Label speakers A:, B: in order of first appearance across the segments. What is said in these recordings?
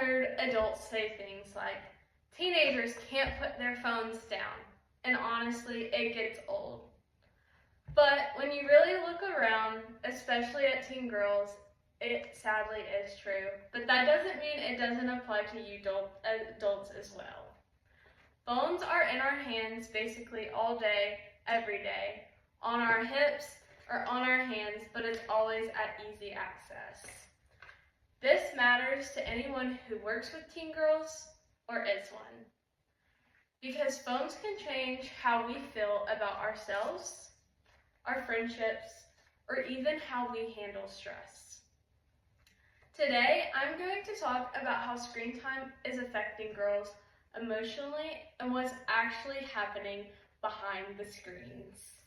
A: heard adults say things like, teenagers can't put their phones down, and honestly, it gets old. But when you really look around, especially at teen girls, it sadly is true. But that doesn't mean it doesn't apply to you adults as well. Phones are in our hands basically all day, every day, on our hips or on our hands, but it's always at easy access. This matters to anyone who works with teen girls or is one, because phones can change how we feel about ourselves, our friendships, or even how we handle stress. Today, I'm going to talk about how screen time is affecting girls emotionally and what's actually happening behind the screens,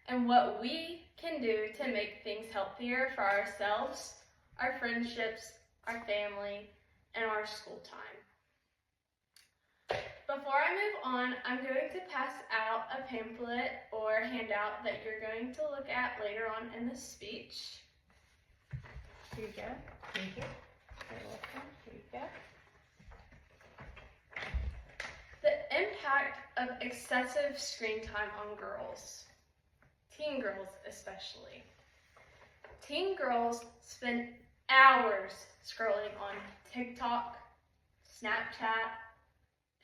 A: and what we can do to make things healthier for ourselves, our friendships, our family, and our school time. Before I move on, I'm going to pass out a pamphlet or handout that you're going to look at later on in the speech. Here you go. Thank you. You're welcome. Here you go. The impact of excessive screen time on girls, teen girls especially. Teen girls spend hours scrolling on TikTok, Snapchat,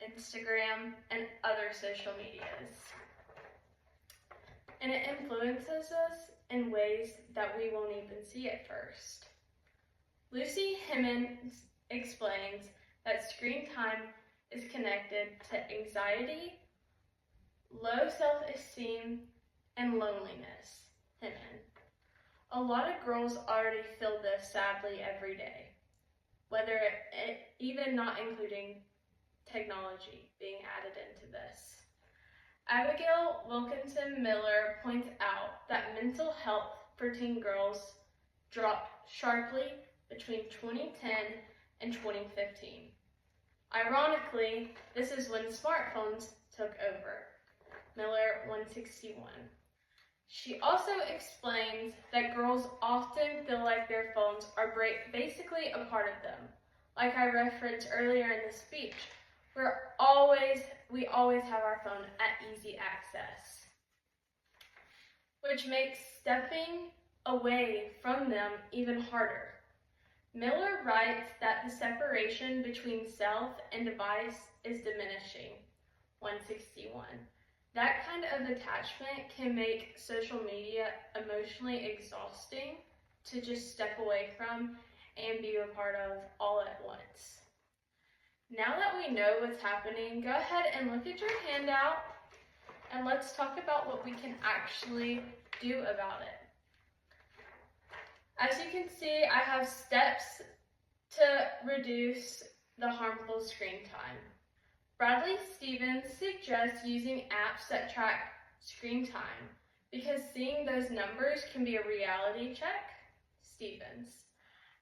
A: Instagram, and other social medias. And it influences us in ways that we won't even see at first. Lucy Hemmons explains that screen time is connected to anxiety, low self-esteem, and loneliness. Hemmons. A lot of girls already feel this sadly every day, whether even not including technology being added into this. Abigail Wilkinson Miller points out that mental health for teen girls dropped sharply between 2010 and 2015. Ironically, this is when smartphones took over. Miller 161. She also explains that girls often feel like their phones are basically a part of them. Like I referenced earlier in the speech, we always have our phone at easy access, which makes stepping away from them even harder. Miller writes that the separation between self and device is diminishing. 161. That kind of attachment can make social media emotionally exhausting to just step away from and be a part of all at once. Now that we know what's happening, go ahead and look at your handout and let's talk about what we can actually do about it. As you can see, I have steps to reduce the harmful screen time. Bryalee Stevens suggests using apps that track screen time because seeing those numbers can be a reality check. Stevens.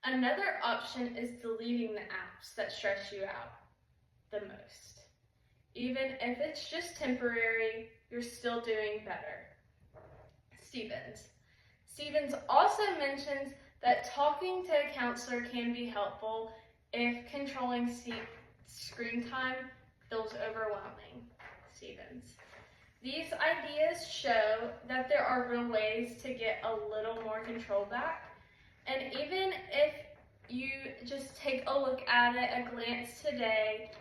A: Another option is deleting the apps that stress you out the most. Even if it's just temporary, you're still doing better. Stevens. Stevens also mentions that talking to a counselor can be helpful if controlling screen time feels overwhelming. Stevens. These ideas show that there are real ways to get a little more control back, and even if you just take a look at it, a glance today,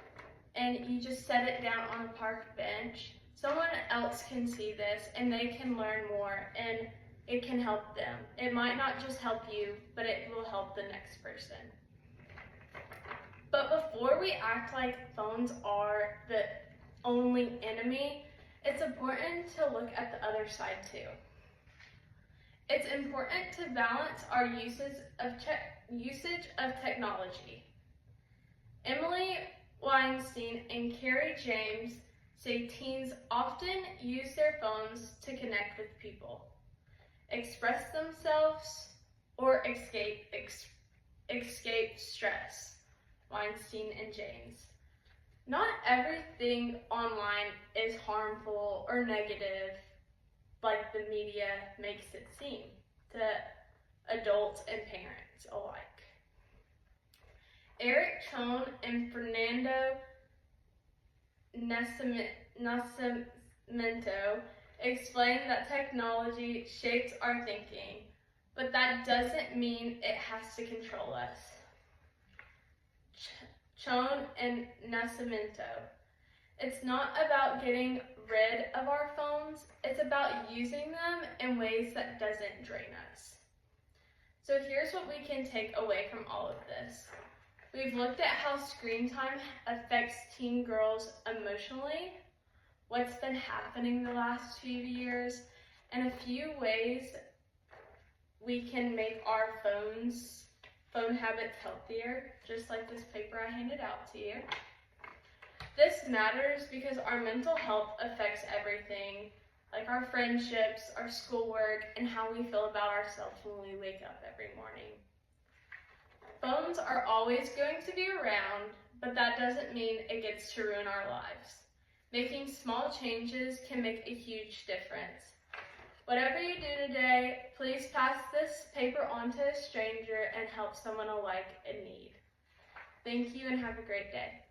A: and you just set it down on a park bench, someone else can see this and they can learn more and it can help them. It might not just help you, but it will help the next person. But before we act like phones are the only enemy, it's important to look at the other side too. It's important to balance our usage of technology. Emily Weinstein and Carrie James say teens often use their phones to connect with people, express themselves, or escape stress. Weinstein and James. Not everything online is harmful or negative like the media makes it seem to adults and parents alike. Eric Chon and Fernando Nascimento explain that technology shapes our thinking, but that doesn't mean it has to control us. Chon and Nascimento. It's not about getting rid of our phones, it's about using them in ways that doesn't drain us. So here's what we can take away from all of this. We've looked at how screen time affects teen girls emotionally, what's been happening the last few years, and a few ways we can make our phone habits healthier, just like this paper I handed out to you. This matters because our mental health affects everything, like our friendships, our schoolwork, and how we feel about ourselves when we wake up every morning. Phones are always going to be around, but that doesn't mean it gets to ruin our lives. Making small changes can make a huge difference. Whatever you do today, please pass this paper on to a stranger and help someone alike in need. Thank you and have a great day.